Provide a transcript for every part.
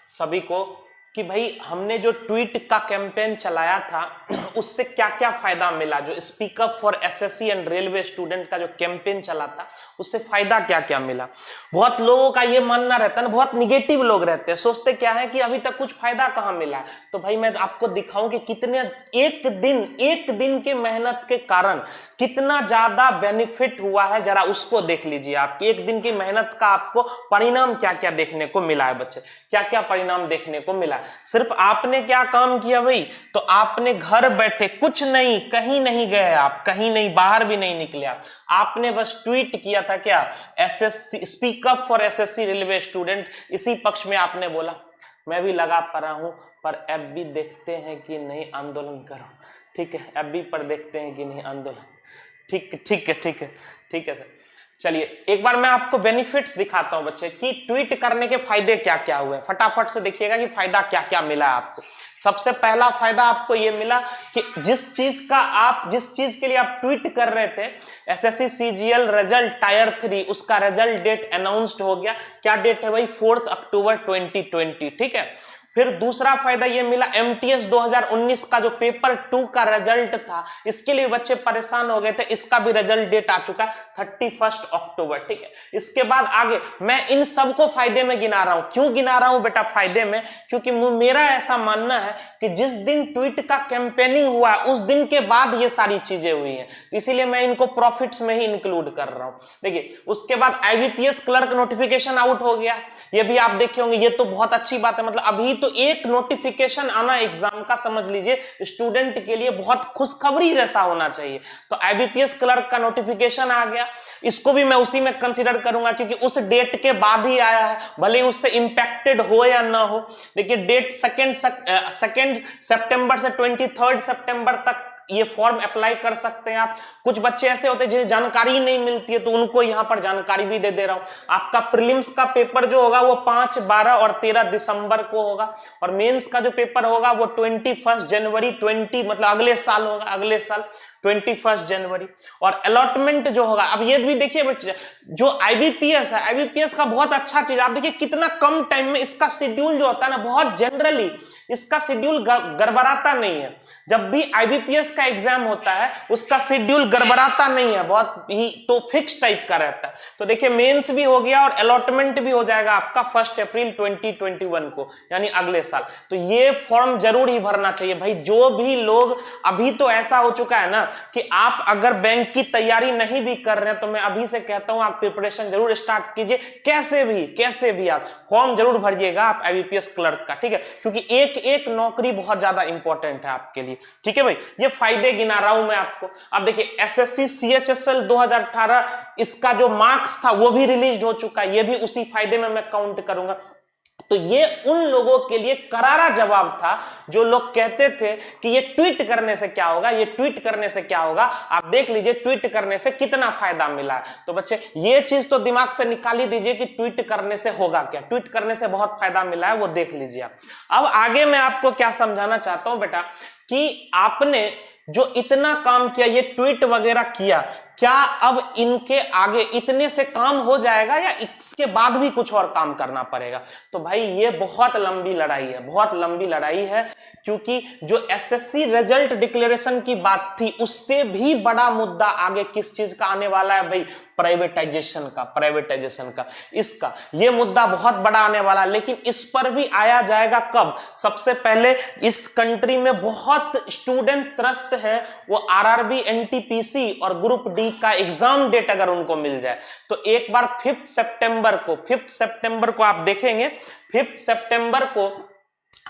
सभी को कि भाई हमने जो ट्वीट का कैंपेन चलाया था उससे क्या क्या फायदा मिला। जो speak up for SSC and railway student का जो कैंपेन चला था उससे फायदा क्या क्या मिला। बहुत लोगों का ये मानना रहता है ना, बहुत निगेटिव लोग रहते हैं, सोचते क्या है कि अभी तक कुछ फायदा कहां मिला है। तो भाई मैं आपको दिखाऊं कि कितने एक दिन के मेहनत के कारण कितना ज्यादा बेनिफिट हुआ है, जरा उसको देख लीजिए। आप एक दिन की मेहनत का आपको परिणाम क्या क्या देखने को मिला है बच्चे, क्या क्या परिणाम देखने को मिला। सिर्फ आपने क्या काम किया भाई, तो आपने घर बैठे कुछ नहीं, कहीं नहीं गए आप, कहीं नहीं, बाहर भी नहीं निकले आप, आपने बस ट्वीट किया था क्या, SSC speak up for SSC railway student. इसी पक्ष में आपने बोला मैं भी लगा पड़ा हूं, पर एफबी देखते हैं कि नहीं आंदोलन करो। ठीक है, एफबी पर देखते हैं कि नहीं आंदोलन। ठीक ठीक है, ठीक है, ठीक है सर। चलिए एक बार मैं आपको बेनिफिट्स दिखाता हूं बच्चे कि ट्वीट करने के फायदे क्या क्या हुए। फटाफट से देखिएगा कि फायदा क्या क्या मिला आपको। सबसे पहला फायदा आपको यह मिला कि जिस चीज के लिए आप ट्वीट कर रहे थे, एसएससी सीजीएल रिजल्ट टायर 3, उसका रिजल्ट डेट अनाउंस्ड हो गया। क्या डेट है भाई, 4 अक्टूबर 2020। ठीक है। फिर दूसरा फायदा यह मिला, एमटीएस 2019 का जो पेपर 2 का रिजल्ट था, इसके लिए बच्चे परेशान हो गए थे, इसका भी रिजल्ट डेट आ चुका 31 अक्टूबर। ठीक है। इसके बाद आगे मैं इन सबको फायदे में गिना रहा हूं। क्यों गिना रहा हूं बेटा फायदे में, क्योंकि मेरा ऐसा मानना है कि जिस दिन ट्वीट का कैंपेनिंग हुआ उस दिन के बाद ये सारी चीजें हुई हैं, तो इसीलिए मैं इनको प्रॉफिट्स में ही इंक्लूड कर रहा हूं। देखिए उसके बाद आईबीपीएस क्लर्क नोटिफिकेशन आउट हो गया, ये भी आप देखे होंगे, ये तो बहुत अच्छी बात है। मतलब अभी तो एक नोटिफिकेशन आना एग्जाम का समझ लीजिए स्टूडेंट के लिए बहुत खुशखबरी जैसा होना चाहिए। तो आईबीपीएस क्लर्क का नोटिफिकेशन आ गया, इसको भी मैं उसी में कंसीडर करूंगा क्योंकि उस डेट के बाद ही आया है, भले उससे इंपैक्टेड हो या ना हो। देखिए डेट 2 सितंबर से 23 सितंबर तक ये फॉर्म अप्लाई कर सकते हैं आप। कुछ बच्चे ऐसे होते हैं जिन्हें जानकारी नहीं मिलती है, तो उनको यहां पर जानकारी भी दे रहा हूं। आपका प्रीलिम्स का पेपर जो होगा वो 5, 12 और 13 दिसंबर को होगा, और मेंस का जो पेपर होगा वो 21 जनवरी 20 मतलब अगले साल होगा, अगले साल 21 जनवरी। और अलॉटमेंट जो होगा, अब ये भी देखिए बच्चे, जो आईबीपीएस है, आईबीपीएस का बहुत अच्छा चीज आप देखिए कितना कम टाइम में इसका शेड्यूल जो होता है ना, बहुत जनरली इसका शेड्यूल गड़बड़ाता नहीं है। जब भी आईबीपीएस का एग्जाम होता है उसका शेड्यूल गड़बड़ाता नहीं है, बहुत ही तो फिक्स टाइप का रहता है। तो देखिए मेंस भी हो गया और अलॉटमेंट भी हो जाएगा आपका 1 अप्रैल 2021 को, यानी अगले साल। तो ये फॉर्म जरूर ही भरना चाहिए भाई। जो भी लोग, अभी तो ऐसा हो चुका है ना कि आप अगर बैंक की तैयारी नहीं भी कर रहे हैं, तो मैं अभी से कहता हूं आप प्रिपरेशन जरूर स्टार्ट कीजिए, कैसे भी आप फॉर्म जरूर भरिएगा आप आईबीपीएस क्लर्क का। ठीक है, क्योंकि एक नौकरी बहुत ज्यादा इंपॉर्टेंट है आपके लिए। ठीक है भाई, ये फायदे गिना रहा हूं मैं आपको। अब देखिए एसएससी सीएचएसएल 2018 इसका जो मार्क्स था वो भी रिलीज हो चुका है, ये भी उसी फायदे में मैं काउंट करूंगा। तो ये उन लोगों के लिए करारा जवाब था जो लोग कहते थे कि ये ट्वीट करने से क्या होगा, ये ट्वीट करने से क्या होगा। आप देख लीजिए ट्वीट करने से कितना फायदा मिला है। तो बच्चे ये चीज तो दिमाग से निकाल ही दीजिए कि ट्वीट करने से होगा क्या, ट्वीट करने से बहुत फायदा मिला है, वो देख लीजिए आप। अब आगे मैं आपको क्या समझाना चाहता हूं बेटा, कि आपने जो इतना काम किया, ये ट्वीट वगैरह किया, क्या अब इनके आगे इतने से काम हो जाएगा या इसके बाद भी कुछ और काम करना पड़ेगा? तो भाई ये बहुत लंबी लड़ाई है, बहुत लंबी लड़ाई है, क्योंकि जो एसएससी रिजल्ट डिक्लेरेशन की बात थी उससे भी बड़ा मुद्दा आगे किस चीज का आने वाला है भाई, प्राइवेटाइजेशन का। इसका ये मुद्दा बहुत बड़ा आने वाला है, लेकिन इस पर भी आया जाएगा कब? सबसे पहले इस कंट्री में बहुत स्टूडेंट त्रस्त है, वो आरआरबी, एनटीपीसी और ग्रुप डी का एग्जाम डेट अगर उनको मिल जाए तो एक बार 5 सितंबर को आप देखेंगे, 5 सितंबर को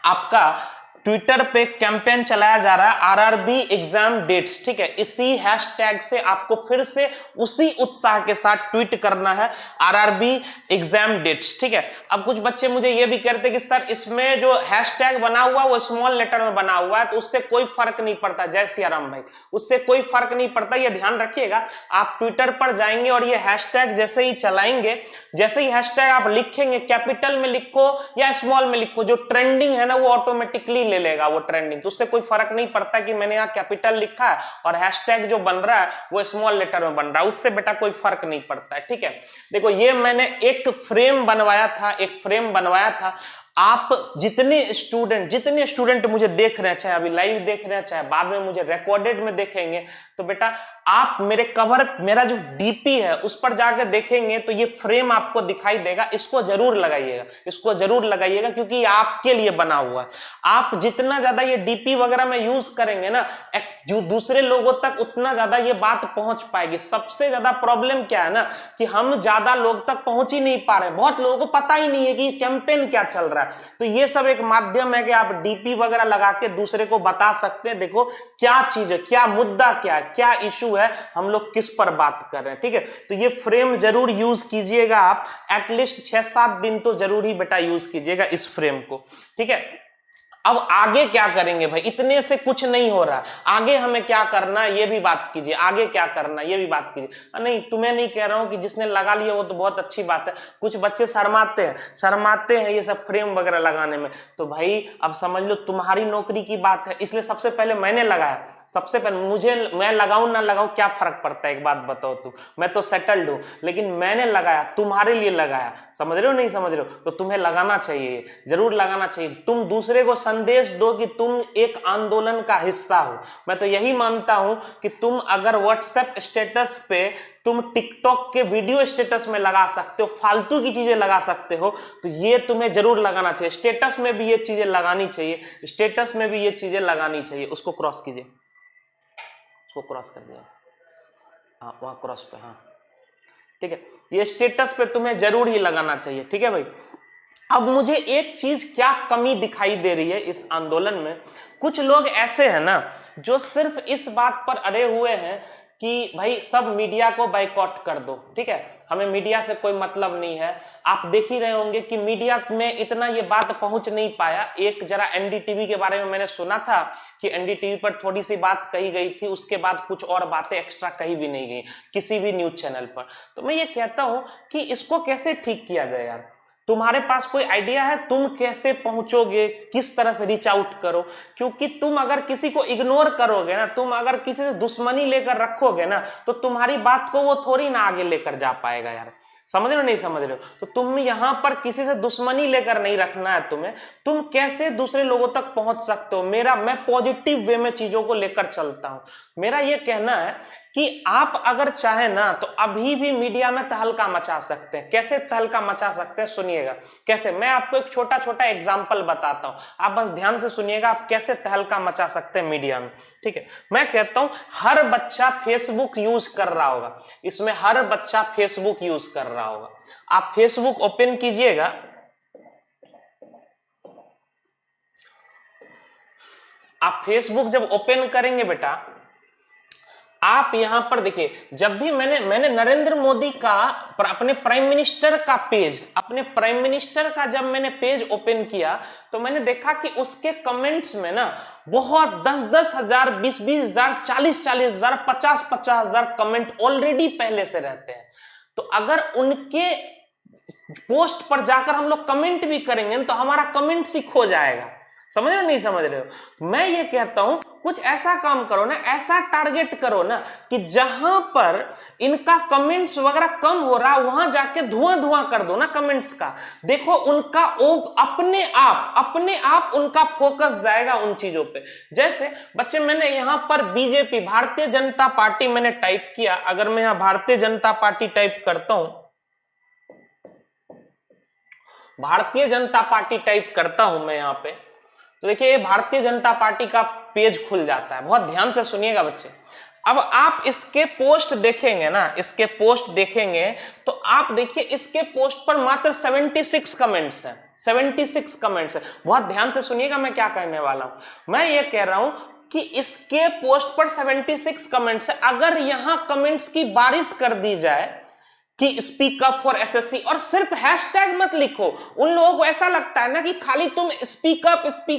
आपका ट्विटर पे कैंपेन चलाया जा रहा है आरआरबी एग्जाम डेट्स। ठीक है, इसी हैशटैग से आपको फिर से उसी उत्साह के साथ ट्वीट करना है आरआरबी एग्जाम डेट्स। ठीक है, अब कुछ बच्चे मुझे ये भी कहते हैं कि सर इसमें जो हैशटैग बना हुआ वो स्मॉल लेटर में बना हुआ है, तो उससे कोई फर्क नहीं पड़ता। जय सिया राम भाई, उससे कोई फर्क नहीं पड़ता, ये ध्यान रखिएगा। आप ट्विटर पर जाएंगे और ये हैशटैग जैसे ही चलाएंगे, जैसे ही हैशटैग आप लिखेंगे, कैपिटल में लिखो या स्मॉल में लिखो, जो ट्रेंडिंग है ना वो ऑटोमेटिकली ले लेगा वो ट्रेंडिंग। तो उससे कोई फर्क नहीं पड़ता कि मैंने यहाँ कैपिटल लिखा है और हैशटैग जो बन रहा है वो स्मॉल लेटर में बन रहा है, उससे बेटा कोई फर्क नहीं पड़ता है। ठीक है, देखो ये मैंने एक फ्रेम बनवाया था, आप जितने स्टूडेंट मुझे देख रहे हैं, चाहे अभी लाइव देख रहे हैं, चाहे बाद में मुझे रिकॉर्डेड में देखेंगे, तो बेटा आप मेरा जो डीपी है उस पर जाकर देखेंगे तो ये फ्रेम आपको दिखाई देगा। इसको जरूर लगाइएगा, क्योंकि ये आपके लिए बना हुआ है। आप जितना ज्यादा ये डीपी वगैरह में यूज करेंगे ना, जो दूसरे लोगों तक उतना ज्यादा ये बात पहुंच पाएगी। सबसे ज्यादा प्रॉब्लम क्या है ना, कि हम ज्यादा लोग तक पहुंच ही नहीं पा रहे, बहुत लोगों को पता ही नहीं है कि कैंपेन क्या चल रहा है। तो ये सब एक माध्यम है कि आप डीपी वगैरह लगा के दूसरे को बता सकते हैं, देखो क्या चीज है, क्या मुद्दा, क्या इशू है, हम लोग किस पर बात कर रहे हैं। ठीक है, तो ये फ्रेम जरूर यूज कीजिएगा आप, एटलीस्ट 6-7 दिन तो जरूर ही बेटा यूज कीजिएगा इस फ्रेम को। ठीक है, अब आगे क्या करेंगे भाई, इतने से कुछ नहीं हो रहा, आगे हमें क्या करना है ये भी बात कीजिए, आगे क्या करना है ये भी बात कीजिए। नहीं, तुम्हें नहीं कह रहा हूं कि जिसने लगा लिया वो तो बहुत अच्छी बात है, कुछ बच्चे शर्माते हैं ये सब फ्रेम वगैरह लगाने में। तो भाई अब समझ लो तुम्हारी नौकरी की बात है, इसलिए सबसे पहले मैंने लगाया। सबसे पहले मैं लगाऊं ना लगाऊं क्या फर्क पड़ता है, एक बात बताओ तुम, मैं तो सेटल्ड हूं, लेकिन मैंने लगाया, तुम्हारे लिए लगाया। समझ रहे हो नहीं समझ रहे हो? तो तुम्हें लगाना चाहिए, जरूर लगाना चाहिए। तुम दूसरे को संदेश दो कि तुम एक आंदोलन का हिस्सा हो। मैं तो यही मानता हूं कि तुम अगर व्हाट्सएप स्टेटस पे, तुम टिकटॉक के वीडियो स्टेटस में लगा सकते हो, फालतू की चीजें लगा सकते हो, तो ये तुम्हें जरूर लगाना चाहिए। स्टेटस में भी ये चीजें लगानी चाहिए, स्टेटस में भी ये चीजें लगानी चाहिए। उसको क्रॉस कीजिए, उसको क्रॉस कर दिया, हाँ वहां क्रॉस पे, हाँ ठीक है, ये स्टेटस पे तुम्हें जरूर ही लगाना चाहिए। ठीक है भाई, अब मुझे एक चीज क्या कमी दिखाई दे रही है इस आंदोलन में, कुछ लोग ऐसे हैं ना जो सिर्फ इस बात पर अड़े हुए हैं कि भाई सब मीडिया को बाइकॉट कर दो। ठीक है, हमें मीडिया से कोई मतलब नहीं है। आप देख ही रहे होंगे कि मीडिया में इतना ये बात पहुंच नहीं पाया। एक जरा एनडीटीवी के बारे में मैंने सुना था कि एनडीटीवी पर थोड़ी सी बात कही गई थी, उसके बाद कुछ और बातें एक्स्ट्रा कही भी नहीं गई किसी भी न्यूज चैनल पर। तो मैं ये कहता हूं कि इसको कैसे ठीक किया जाए यार, तुम्हारे पास कोई आइडिया है तुम कैसे पहुंचोगे, किस तरह से रीच आउट करो? क्योंकि तुम अगर किसी को इग्नोर करोगे ना, तुम अगर किसी से दुश्मनी लेकर रखोगे ना, तो तुम्हारी बात को वो थोड़ी ना आगे लेकर जा पाएगा यार। समझ रहे हो नहीं समझ रहे हो? तो तुम यहां पर किसी से दुश्मनी लेकर नहीं रखना है तुम्हें, तुम कैसे दूसरे लोगों तक पहुंच सकते हो। मैं पॉजिटिव वे में चीजों को लेकर चलता हूं। मेरा ये कहना है कि आप अगर चाहे ना तो अभी भी मीडिया में तहलका मचा सकते हैं। कैसे तहलका मचा सकते हैं सुनिएगा, कैसे, मैं आपको एक छोटा छोटा एग्जांपल बताता हूं, आप बस ध्यान से सुनिएगा आप कैसे तहलका मचा सकते हैं मीडिया में। ठीक है, मैं कहता हूं हर बच्चा फेसबुक यूज कर रहा होगा, इसमें हर बच्चा फेसबुक यूज कर रहा होगा। आप फेसबुक ओपन कीजिएगा, आप फेसबुक जब ओपन करेंगे बेटा, आप यहां पर देखिए, जब भी मैंने नरेंद्र मोदी का अपने प्राइम मिनिस्टर का जब मैंने पेज ओपन किया तो मैंने देखा कि उसके कमेंट्स में ना बहुत 10-10 हजार, 20-20 हजार, 40-40 हजार, 50-50 हजार कमेंट ऑलरेडी पहले से रहते हैं। तो अगर उनके पोस्ट पर जाकर हम लोग कमेंट भी करेंगे तो हमारा कमेंट्स ही खो जाएगा। समझ रहे हो नहीं समझ रहे हो? मैं ये कहता हूं कुछ ऐसा काम करो ना, ऐसा टारगेट करो ना कि जहां पर इनका कमेंट्स वगैरह कम हो रहा, वहां जाके धुआं कर दो ना कमेंट्स का। देखो उनका अपने आप उनका फोकस जाएगा उन चीजों पे। जैसे बच्चे, मैंने यहां पर बीजेपी, भारतीय जनता पार्टी मैंने टाइप किया। अगर मैं यहां भारतीय जनता पार्टी टाइप करता हूं, भारतीय जनता पार्टी टाइप करता हूं मैं यहां पे, तो देखिए ये भारतीय जनता पार्टी का पेज खुल जाता है। बहुत ध्यान से सुनिएगा बच्चे। अब आप इसके पोस्ट देखेंगे ना, इसके पोस्ट देखेंगे तो आप देखिए इसके पोस्ट पर मात्र 76 कमेंट्स हैं, 76 कमेंट्स हैं। बहुत ध्यान से सुनिएगा मैं क्या कहने वाला हूं। मैं ये कह रहा हूं कि इसके पोस्ट पर 76 कमेंट्स है। अगर यहां कमेंट्स की बारिश कर दी जाए कि स्पीक अप फॉर एसएससी, और सिर्फ हैशटैग मत लिखो। उन लोगों को ऐसा लगता है ना कि खाली तुम स्पीक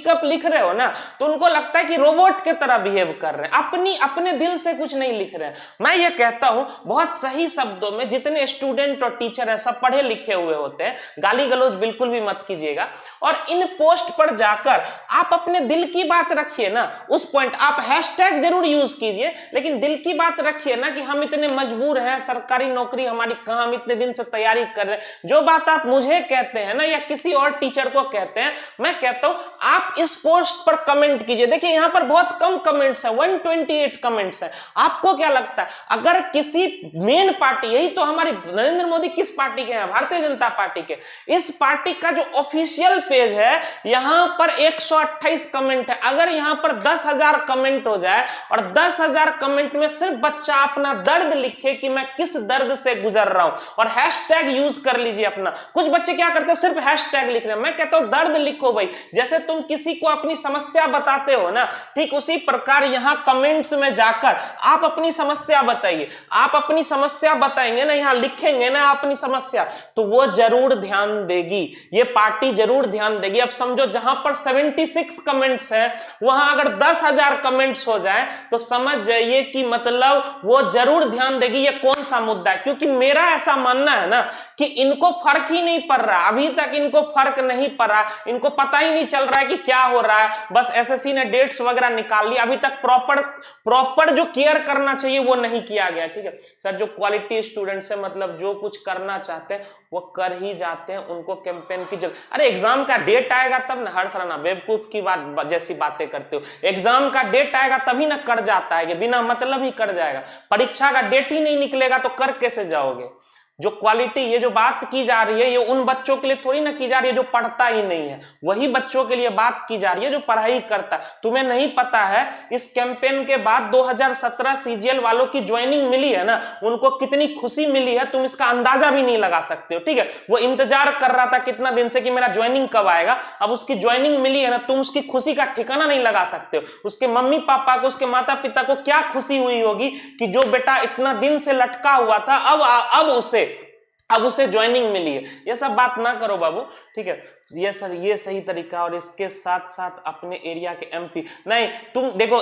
अप लिख रहे हो ना, तो उनको लगता है कि रोबोट की तरह बिहेव कर रहे हैं, अपने दिल से कुछ नहीं लिख रहे हैं। मैं ये कहता हूं बहुत सही शब्दों में, जितने स्टूडेंट और टीचर हैं सब पढ़े लिखे हुए होते हैं, गाली गलौज बिल्कुल भी मत कीजिएगा। और इन पोस्ट पर जाकर आप अपने दिल की बात रखिए ना। उस पॉइंट आप हैशटैग जरूर यूज कीजिए, लेकिन दिल की बात रखिए ना कि हम इतने मजबूर हैं, सरकारी नौकरी हमारी कहाँ हम इतने दिन से तैयारी कर रहे हैं। जो बात आप मुझे कहते हैं ना या किसी और टीचर को कहते हैं, मैं कहता हूं आप इस पोस्ट पर कमेंट कीजिए। देखिए यहां पर बहुत कम कमेंट्स है, 128 कमेंट्स है। आपको क्या लगता है अगर किसी मेन पार्टी, यही तो हमारी नरेंद्र मोदी किस पार्टी के हैं, भारतीय जनता पार्टी के, इस पार्टी का जो ऑफिशियल पेज है यहां पर 128 कमेंट है। अगर यहां पर 10,000 कमेंट हो जाए और 10,000 कमेंट में सिर्फ बच्चा अपना दर्द लिखे कि मैं किस दर्द से गुजर रहा हूं और हैशटैग यूज कर लीजिए अपना। कुछ बच्चे क्या करते हैं सिर्फ हैशटैग लिख रहे हैं। मैं कहता हूं दर्द लिखो भाई, जैसे तुम किसी को अपनी समस्या बताते हो ना, ठीक उसी प्रकार यहां कमेंट्स में जाकर आप अपनी समस्या बताइए। आप अपनी समस्या बताएंगे ना, यहां लिखेंगे ना अपनी समस्या, तो वो जरूर ध्यान देगी, ये पार्टी जरूर ध्यान देगी। अब समझो जहां पर 76 कमेंट्स हैं वहां अगर 10,000 कमेंट्स हो जाए तो समझ जाइए कि मतलब वो जरूर ध्यान देगी ये कौन सा मुद्दा है। क्योंकि मेरा ऐसा मानना है ना कि इनको फर्क ही नहीं पड़ रहा, अभी तक इनको फर्क नहीं पड़ रहा, इनको पता ही नहीं चल रहा है कि क्या हो रहा है। बस एसएससी ने डेट्स वगैरह निकाल ली, अभी तक प्रॉपर जो केयर करना चाहिए वो नहीं किया गया। ठीक है सर, जो क्वालिटी स्टूडेंट्स है मतलब जो कुछ करना चाहते हैं वो कर ही जाते हैं, उनको कैंपेन की जरूरत। अरे एग्जाम का डेट आएगा तब ना, हर सराना बेवकूफ की बात जैसी बातें करते हो। एग्जाम का डेट आएगा तभी ना कर जाता है, कि बिना मतलब ही कर जाएगा। परीक्षा का डेट ही नहीं निकलेगा तो कर कैसे जाओगे। जो क्वालिटी, ये जो बात की जा रही है ये उन बच्चों के लिए थोड़ी ना की जा रही है जो पढ़ता ही नहीं है, वही बच्चों के लिए बात की जा रही है जो पढ़ाई करता। तुम्हें नहीं पता है इस कैंपेन के बाद 2017 सीजीएल वालों की ज्वाइनिंग मिली है ना, उनको कितनी खुशी मिली है तुम इसका अंदाजा भी नहीं लगा सकते हो। ठीक है, वो इंतजार कर रहा था कितना दिन से कि मेरा ज्वाइनिंग कब आएगा, अब उसकी ज्वाइनिंग मिली है ना, तुम उसकी खुशी का ठिकाना नहीं लगा सकते हो। उसके मम्मी पापा को, उसके माता पिता को क्या खुशी हुई होगी कि जो बेटा इतना दिन से लटका हुआ था अब उसे ज्वाइनिंग मिली है। ये सब बात ना करो बाबू, ठीक है। ये सर ये सही तरीका, और इसके साथ साथ अपने एरिया के एमपी नहीं, तुम देखो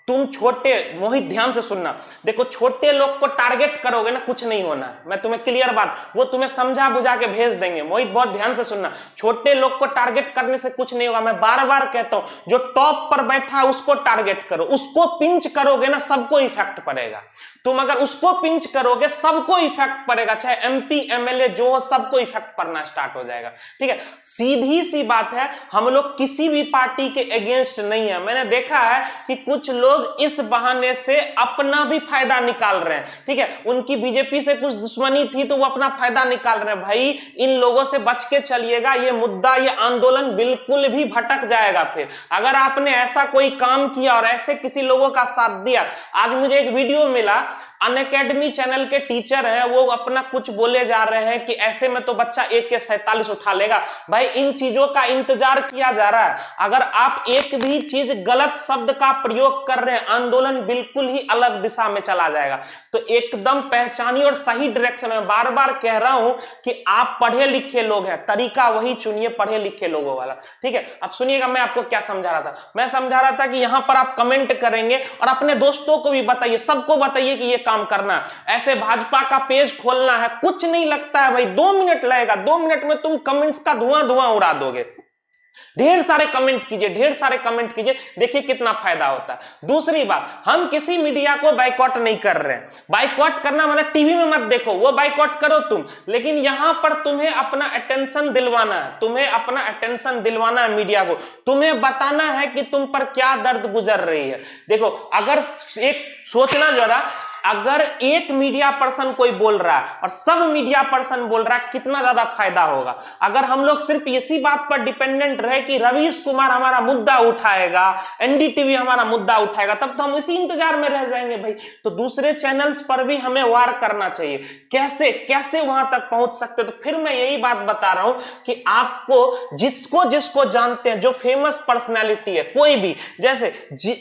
तुम छोटे, मोहित ध्यान से सुनना, देखो छोटे लोग को टारगेट करोगे ना कुछ नहीं होना है। मैं तुम्हें क्लियर बात, वो तुम्हें समझा बुझा के भेज देंगे। मोहित बहुत ध्यान से सुनना, छोटे लोग को टारगेट करने से कुछ नहीं होगा। मैं बार बार कहता हूं जो टॉप पर बैठा है उसको टारगेट करो, उसको पिंच करोगे ना सबको इफेक्ट पड़ेगा। तुम अगर उसको पिंच करोगे सबको इफेक्ट पड़ेगा, चाहे एमपी एमएलए जो हो सबको इफेक्ट पड़ना स्टार्ट हो जाएगा। ठीक है, सीधी सी बात है, हम लोग किसी भी पार्टी के अगेंस्ट नहीं है। मैंने देखा है कि कुछ लोग इस बहाने से अपना भी फायदा निकाल रहे हैं। ठीक है, उनकी बीजेपी से कुछ दुश्मनी थी तो वो अपना फायदा निकाल रहे हैं। भाई इन लोगों से बच के चलिएगा, ये मुद्दा, ये आंदोलन बिल्कुल भी भटक जाएगा। फिर अगर आपने ऐसा कोई काम किया और ऐसे किसी लोगों का साथ दिया, आज मुझे एक वीडियो मिला, अनअकैडमी चैनल के टीचर हैं, वो अपना कुछ बोले जा रहे हैं कि ऐसे में तो बच्चा AK-47 उठा लेगा। भाई इन चीजों का इंतजार किया जा रहा है। अगर आप एक भी चीज गलत शब्द का प्रयोग कर रहे हैं, आंदोलन बिल्कुल ही अलग दिशा में चला जाएगा। तो एकदम पहचानिए और सही डायरेक्शन में। बार बार कह रहा हूं कि आप पढ़े लिखे लोग हैं, तरीका वही चुनिए पढ़े लिखे लोगों वाला। ठीक है, अब सुनिएगा मैं आपको क्या समझा रहा था। मैं समझा रहा था कि यहां पर आप कमेंट करेंगे और अपने दोस्तों को भी बताइए, सबको बताइए कि ये काम करना, ऐसे भाजपा का पेज खोलना है, कुछ नहीं लगता है भाई, 2 मिनट लगेगा। 2 मिनट में तुम कमेंट्स का धुआं उड़ा दोगे। ढेर सारे कमेंट कीजिए, ढेर सारे कमेंट कीजिए, देखिए कितना फायदा होता है। दूसरी बात, हम किसी मीडिया को बाइकआउट नहीं कर रहे हैं। बाइकआउट करना मतलब टीवी में मत देखो, वो बाइकआउट करो तुम, लेकिन यहां पर तुम्हें अपना अटेंशन दिलवाना है, तुम्हें अपना अटेंशन दिलवाना है मीडिया को। तुम्हें बताना है कि तुम पर क्या दर्द गुजर रही है। देखो अगर एक सोचना जरा, अगर एक मीडिया पर्सन कोई बोल रहा है और सब मीडिया पर्सन बोल रहा है, कितना ज्यादा फायदा होगा। अगर हम लोग सिर्फ इसी बात पर डिपेंडेंट रहे कि रवीश कुमार हमारा मुद्दा उठाएगा, एनडीटीवी हमारा मुद्दा उठाएगा, तब तो हम इसी इंतजार में रह जाएंगे भाई। तो दूसरे चैनल्स पर भी हमें वार करना चाहिए। कैसे कैसे वहां तक पहुंच सकते। तो फिर मैं यही बात बता रहा हूं कि आपको जिसको जानते हैं, जो फेमस पर्सनैलिटी है कोई भी, जैसे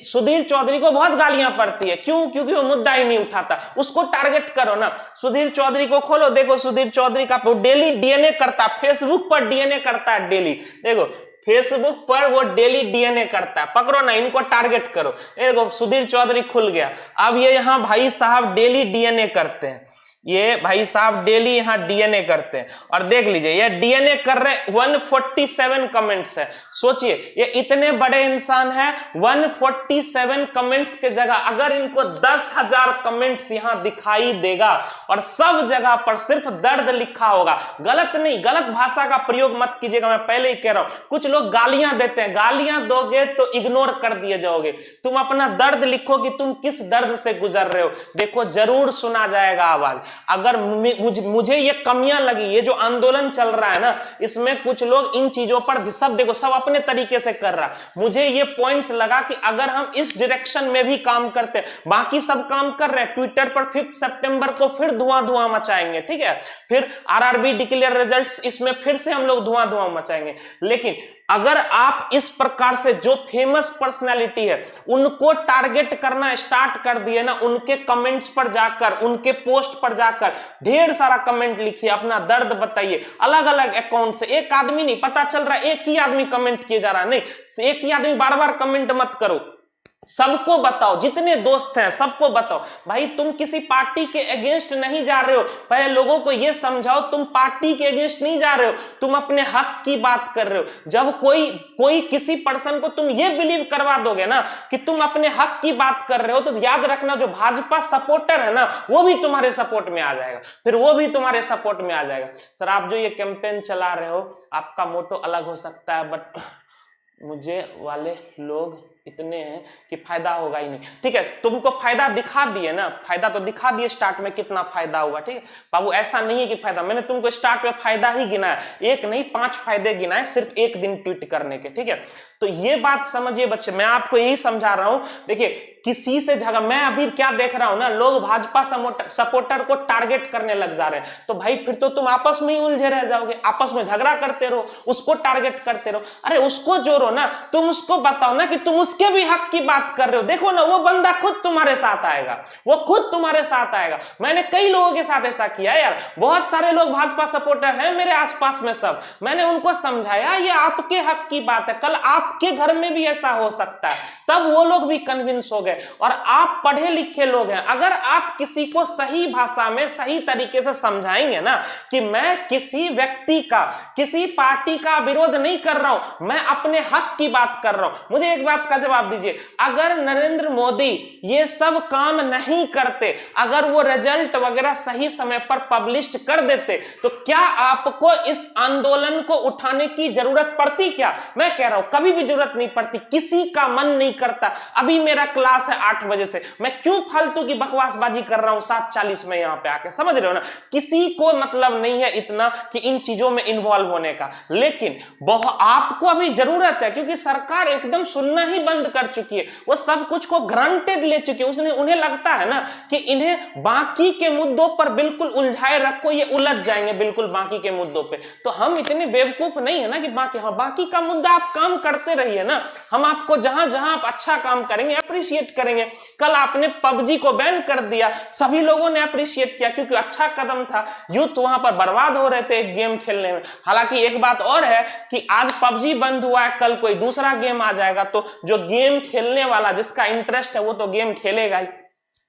सुधीर चौधरी को बहुत गालियां पड़ती है, क्यों? क्योंकि वो मुद्दा ही नहीं उठाता, उसको टारगेट करो ना। सुधीर चौधरी को खोलो, देखो सुधीर चौधरी का डेली डीएनए करता है, फेसबुक पर डीएनए करता है डेली, देखो फेसबुक पर वो डेली डीएनए करता है, पकड़ो ना, इनको टारगेट करो। देखो सुधीर चौधरी खुल गया, अब ये यहां भाई साहब डेली डीएनए करते हैं। ये भाई साहब डेली यहाँ डीएनए करते हैं और देख लीजिए ये डीएनए कर रहे 147 कमेंट्स है। सोचिए ये इतने बड़े इंसान है, 147 कमेंट्स के जगह अगर इनको 10,000 कमेंट्स यहाँ दिखाई देगा और सब जगह पर सिर्फ दर्द लिखा होगा, गलत नहीं, गलत भाषा का प्रयोग मत कीजिएगा, मैं पहले ही कह रहा हूं। कुछ लोग गालियां देते हैं, गालियां दोगे तो इग्नोर कर दिए जाओगे। तुम अपना दर्द लिखो कि तुम किस दर्द से गुजर रहे हो, देखो जरूर सुना जाएगा आवाज। अगर मुझे ये कमियां लगी, ये जो आंदोलन चल रहा है ना, इसमें कुछ लोग इन चीजों पर सब देखो सब अपने तरीके से कर रहा है। मुझे ये पॉइंट्स लगा कि अगर हम इस डायरेक्शन में भी काम करते हैं, बाकी सब काम कर रहे हैं, ट्विटर पर 5 सितंबर को फिर धुआं धुआं मचाएंगे, ठीक है, फिर आरआरबी डिक्लेयर रिजल्ट्स, इसमें फिर से हम लोग धुआं धुआं मचाएंगे। लेकिन अगर आप इस प्रकार से जो फेमस पर्सनालिटी है उनको टारगेट करना स्टार्ट कर दिए ना, उनके कमेंट्स पर जाकर, उनके पोस्ट पर जाकर ढेर सारा कमेंट लिखिए, अपना दर्द बताइए, अलग अलग अकाउंट से। एक आदमी नहीं, पता चल रहा है एक ही आदमी कमेंट किए जा रहा है, नहीं, एक ही आदमी बार बार कमेंट मत करो, सबको बताओ, जितने दोस्त हैं सबको बताओ। भाई तुम किसी पार्टी के अगेंस्ट नहीं जा रहे हो, पहले लोगों को यह समझाओ तुम पार्टी के अगेंस्ट नहीं जा रहे हो, तुम अपने हक की बात कर रहे हो। जब कोई किसी पर्सन को तुम ये बिलीव करवा दोगे ना कि तुम अपने हक की बात कर रहे हो, तो याद रखना जो भाजपा सपोर्टर है ना वो भी तुम्हारे सपोर्ट में आ जाएगा, फिर वो भी तुम्हारे सपोर्ट में आ जाएगा। सर आप जो ये कैंपेन चला रहे हो आपका मोटो अलग हो सकता है, बट मुझे वाले लोग इतने हैं कि फायदा होगा ही नहीं। ठीक है, तुमको फायदा दिखा दिए ना, फायदा तो दिखा दिए स्टार्ट में कितना फायदा हुआ। ठीक है बाबू, ऐसा नहीं है कि फायदा, मैंने तुमको स्टार्ट में फायदा ही गिनाया, एक नहीं 5 फायदे गिनाए सिर्फ एक दिन ट्वीट करने के। ठीक है, तो ये बात समझिए बच्चे, मैं आपको यही समझा रहा हूं। देखिए किसी से झगड़ा, मैं अभी क्या देख रहा हूं ना, लोग भाजपा सपोर्टर को टारगेट करने लग जा रहे हैं, तो भाई फिर तो तुम आपस में ही उलझे रह जाओगे, आपस में झगड़ा करते रहो, उसको टारगेट करते रहो। अरे उसको जोड़ो ना, तुम उसको बताओ ना कि तुम उसके भी हक की बात कर रहे हो, देखो ना वो बंदा खुद तुम्हारे साथ आएगा, वो खुद तुम्हारे साथ आएगा। मैंने कई लोगों के साथ ऐसा किया यार, बहुत सारे लोग भाजपा सपोर्टर हैं मेरे आसपास में सब, मैंने उनको समझाया ये आपके हक की बात है, कल आपके घर में भी ऐसा हो सकता है, तब वो लोग भी कन्विंस हो गए। और आप पढ़े लिखे लोग हैं, अगर आप किसी को सही भाषा में सही तरीके से समझाएंगे ना कि मैं किसी व्यक्ति का, किसी पार्टी का विरोध नहीं कर रहा हूं, मैं अपने हक की बात कर रहा हूं। मुझे एक बात का जवाब दीजिए, अगर नरेंद्र मोदी ये सब काम नहीं करते, अगर वो रिजल्ट वगैरह सही समय पर पब्लिश कर देते, तो क्या आपको इस आंदोलन को उठाने की जरूरत पड़ती? क्या मैं कह रहा हूं कभी भी जरूरत नहीं पड़ती, किसी का मन नहीं करता। अभी मेरा क्लास है 8 बजे से, मैं क्यों फालतू की बकवासबाजी कर रहा हूं 7:40 में यहां पे आके, समझ रहे हो ना, किसी को मतलब नहीं है इतना कि इन चीजों में इन्वॉल्व होने का। लेकिन आपको अभी जरूरत है, क्योंकि सरकार एकदम सुनना ही बंद कर चुकी है, वो सब कुछ को ग्रांटेड ले चुकी है। उन्हें लगता है ना कि इन्हें बाकी के मुद्दों पर बिल्कुल उलझाए रखो, ये उलझ जाएंगे बिल्कुल बाकी के मुद्दों पे। तो हम इतने बेवकूफ नहीं है ना कि बाकी का मुद्दा आप काम करते रहिए ना, हम आपको जहां जहां आप अच्छा काम करेंगे अप्रिशिएट करेंगे। कल आपने पबजी को बैन कर दिया, सभी लोगों ने अप्रिशिएट किया क्योंकि अच्छा कदम था, यूथ वहां पर बर्बाद हो रहे थे एक गेम खेलने में। हालांकि एक बात और है कि आज पबजी बंद हुआ है, कल कोई दूसरा गेम आ जाएगा, तो जो गेम खेलने वाला जिसका इंटरेस्ट है वो तो गेम खेलेगा ही।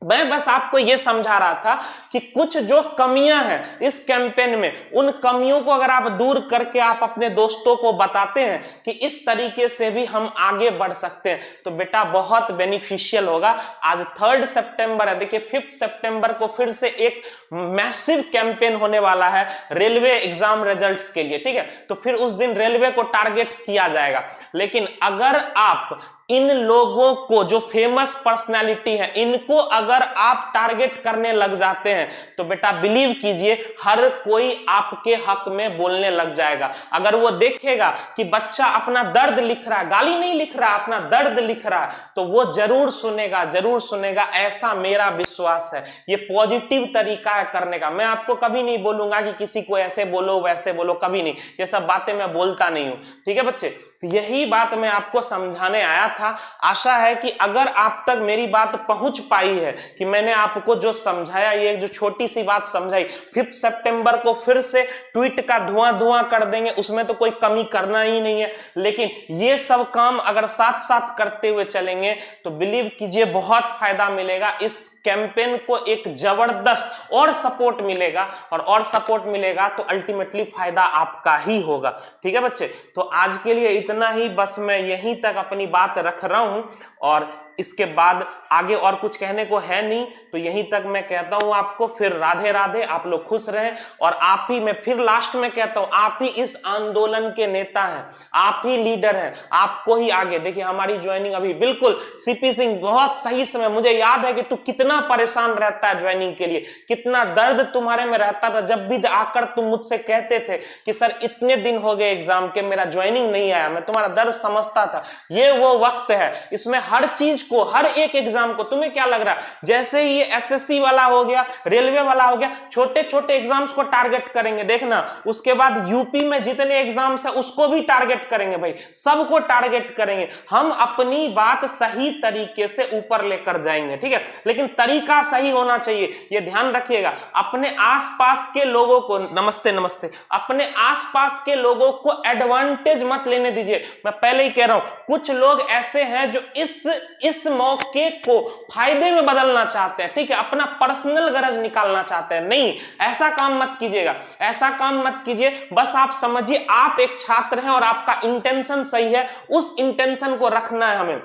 मैं बस आपको यह समझा रहा था कि कुछ जो कमियां हैं इस कैंपेन में, उन कमियों को अगर आप दूर करके आप अपने दोस्तों को बताते हैं कि इस तरीके से भी हम आगे बढ़ सकते हैं, तो बेटा बहुत बेनिफिशियल होगा। आज 3 सितंबर है, देखिए 5 सितंबर को फिर से एक मैसिव कैंपेन होने वाला है रेलवे एग्जाम रिजल्ट्स के लिए। ठीक है, तो फिर उस दिन रेलवे को टारगेट किया जाएगा। लेकिन अगर आप इन लोगों को, जो फेमस पर्सनालिटी है, इनको अगर आप टारगेट करने लग जाते हैं तो बेटा बिलीव कीजिए हर कोई आपके हक में बोलने लग जाएगा। अगर वो देखेगा कि बच्चा अपना दर्द लिख रहा है, गाली नहीं लिख रहा, अपना दर्द लिख रहा है, तो वो जरूर सुनेगा, जरूर सुनेगा, ऐसा मेरा विश्वास है। ये पॉजिटिव तरीका है करने का। मैं आपको कभी नहीं बोलूंगा कि किसी को ऐसे बोलो वैसे बोलो, कभी नहीं, ये सब बातें मैं बोलता नहीं हूं। ठीक है बच्चे, तो यही बात मैं आपको समझाने आया था। आशा है कि अगर आप तक मेरी बात पहुंच पाई है, कि मैंने आपको जो समझाया, ये जो छोटी सी बात समझाई, 5 सितंबर को फिर से ट्वीट का धुआं धुआं कर देंगे, उसमें तो कोई कमी करना ही नहीं है। लेकिन ये सब काम अगर साथ साथ करते हुए चलेंगे तो बिलीव कीजिए बहुत फायदा मिलेगा। इस कैंपेन को एक जबरदस्त और सपोर्ट मिलेगा, और सपोर्ट मिलेगा तो अल्टीमेटली फायदा आपका ही होगा। ठीक है बच्चे, तो आज के लिए इतना ही, बस मैं यहीं तक अपनी बात रख रहा हूं और इसके बाद आगे और कुछ कहने को है नहीं, तो यहीं तक मैं कहता हूं आपको। फिर राधे राधे, आप लोग खुश रहें। और आप ही, मैं फिर लास्ट में कहता हूं, आप ही इस आंदोलन के नेता हैं, आप ही लीडर हैं, आपको ही आगे। देखिए हमारी ज्वाइनिंग अभी बिल्कुल, सीपी सिंह बहुत सही समय, मुझे याद है कि तू कितना परेशान रहता है ज्वाइनिंग के लिए, कितना दर्द तुम्हारे में रहता था जब भी आकर तुम मुझसे कहते थे कि सर इतने दिन हो गए एग्जाम के, मेरा ज्वाइनिंग नहीं आया। मैं तुम्हारा दर्द समझता था। ये वो वक्त है, इसमें हर चीज को, हर एक एग्जाम को, तुम्हें क्या लग रहा है जैसे ही ये एसएससी वाला हो गया, रेलवे वाला हो गया, छोटे छोटे एग्जाम्स को टारगेट करेंगे, देखना उसके बाद यूपी में जितने एग्जाम्स है उसको भी टारगेट करेंगे भाई, सबको टारगेट करेंगे। हम अपनी बात सही तरीके से ऊपर लेकर जाएंगे, ठीक है, लेकिन तरीका सही होना चाहिए, ये ध्यान रखिएगा। अपने आसपास के लोगों को, नमस्ते नमस्ते, अपने आसपास के लोगों को एडवांटेज मत लेने दीजिए। मैं पहले ही कह रहा हूं, कुछ लोग ऐसे हैं जो इस मौके को फायदे में बदलना चाहते हैं, ठीक है, अपना पर्सनल गरज निकालना चाहते हैं। नहीं, ऐसा काम मत कीजिएगा, ऐसा काम मत कीजिए। बस आप समझिए आप एक छात्र हैं और आपका इंटेंशन सही है, उस इंटेंशन को रखना है।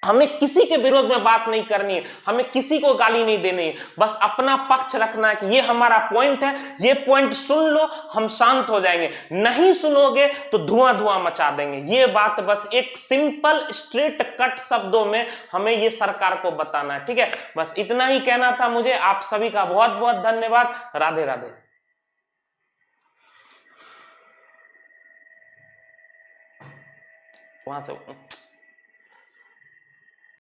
हमें किसी के विरोध में बात नहीं करनी है, हमें किसी को गाली नहीं देनी है, बस अपना पक्ष रखना है कि ये हमारा पॉइंट है, ये पॉइंट सुन लो, हम शांत हो जाएंगे। नहीं सुनोगे तो धुआं धुआं मचा देंगे। ये बात बस एक सिंपल स्ट्रेट कट शब्दों में हमें ये सरकार को बताना है, ठीक है। बस इतना ही कहना था मुझे। आप सभी का बहुत बहुत धन्यवाद। राधे राधे। वहां से